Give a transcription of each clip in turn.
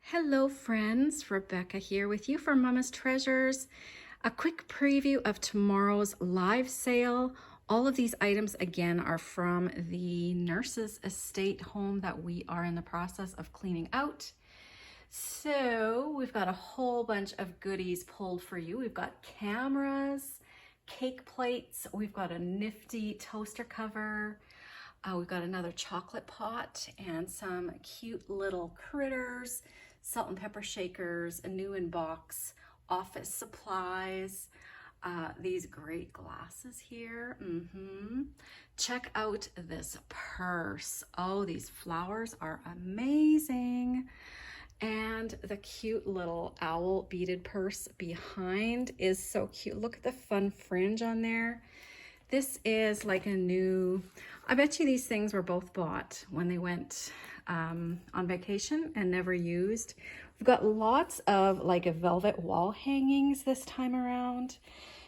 Hello friends, Rebecca here with you for Mama's Treasures. A quick preview of tomorrow's live sale. All of these items again are from the nurse's estate home that we are in the process of cleaning out. So we've got a whole bunch of goodies pulled for you. We've got cameras, cake plates, we've got a nifty toaster cover, we've got another chocolate pot and some cute little critters, salt and pepper shakers, a new in box, office supplies, these great glasses here. Check out this purse. Oh, these flowers are amazing. And the cute little owl beaded purse behind is so cute. Look at the fun fringe on there. This is like a new, I bet you these things were both bought when they went on vacation and never used. We've got lots of like velvet wall hangings this time around.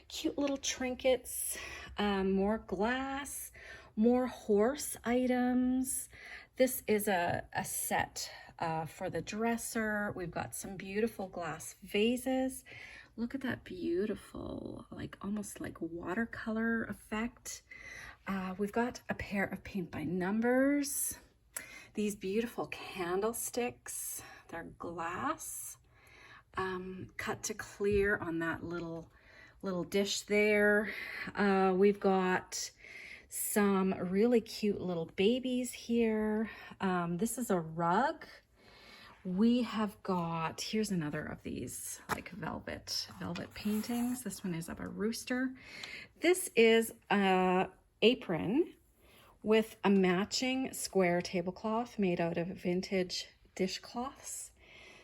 Cute little trinkets, more glass, more horse items. This is a set for the dresser. We've got some beautiful glass vases. Look at that beautiful, like almost like watercolor effect. We've got a pair of paint by numbers. These beautiful candlesticks, they're glass, cut to clear on that little dish there. We've got some really cute little babies here. This is a rug. We have got, here's another of these like velvet paintings. This one is of a rooster. This is a apron with a matching square tablecloth made out of vintage dishcloths.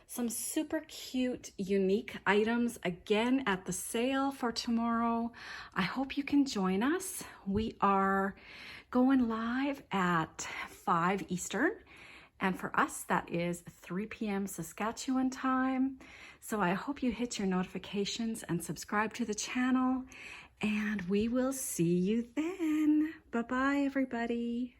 Some super cute, unique items again at the sale for tomorrow. I hope you can join us. We are going live at 5 Eastern. And for us, that is 3 p.m. Saskatchewan time. So I hope you hit your notifications and subscribe to the channel. And we will see you then. Bye-bye, everybody.